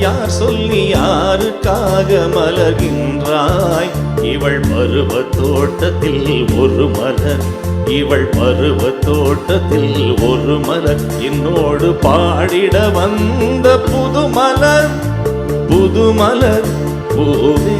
யார் சொல்லி யாருக்காக மலர்கின்றாய்? இவள் பருவ தோட்டத்தில் ஒரு மலர், இவள் பருவ தோட்டத்தில் ஒரு மலர், என்னோடு பாடிட வந்த புது மலர், புது மலர் பூவே.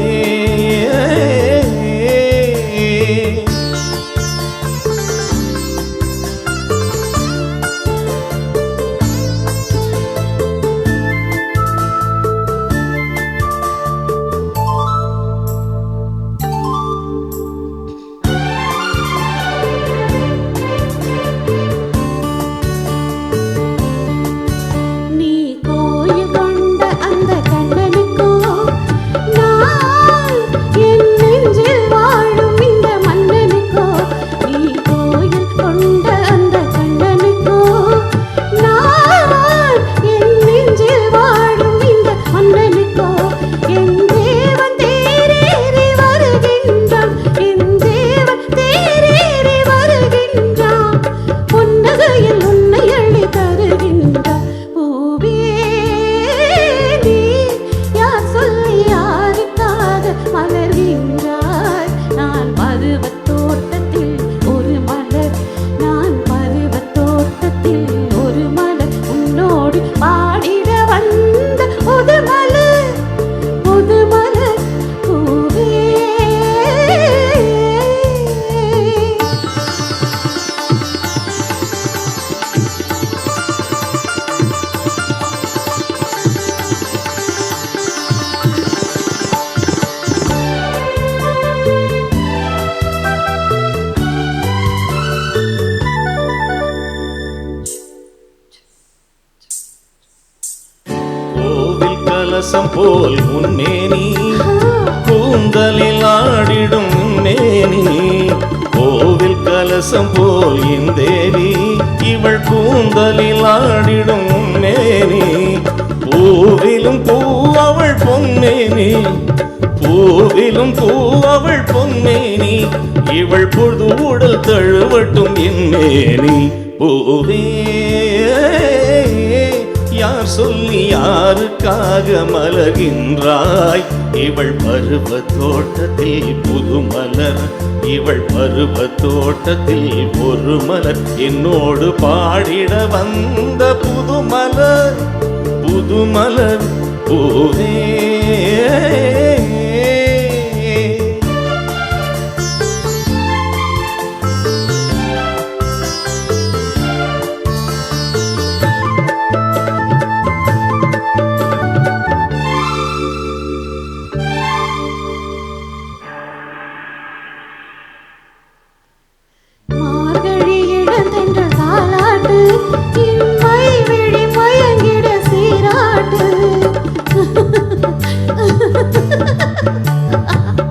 கலசம் போல் முன்னேனி, கூந்தலில் ஆடிடும் முன்னேனி, கோவில் கலசம் போல் இந்தேவி, இவள் கூந்தலில் ஆடிடும் முன்னேனி, பூவிலும் பூவள் பொன்னேனி, பூவிலும் பூவள் பொன்னேனி, இவள் புது உடல் தழுவட்டும் என்னேனி பூவே. யார் சொல்லி யாருக்காக மலர்கின்றாய்? இவள் பருவ தோட்டத்தில் புது மலர், இவள் பருவ தோட்டத்தில் ஒரு மலர், என்னோடு பாடிட வந்த புது மலர், புது மலர் பூவே.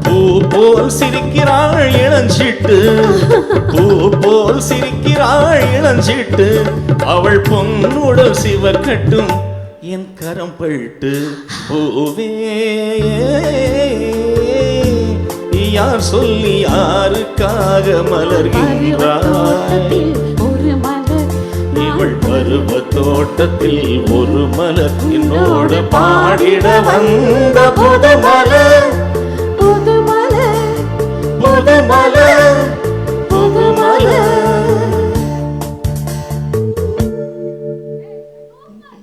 பூ போல் சிரிக்கிறாள் இளஞ்சிட்டு, பூ போல் சிரிக்கிறாள் இளஞ்சிட்டு, அவள் பொன்னுடல் சிவக்கட்டும் என் கரம் பட்டு பூவே. யார் சொல்லி யாருக்காக மலர்கின்றாய்? ஒரு மலர் இவள் பருவ தோட்டத்தில் ஒரு மலர் என்னோடு பாடிட வந்த புது மலர்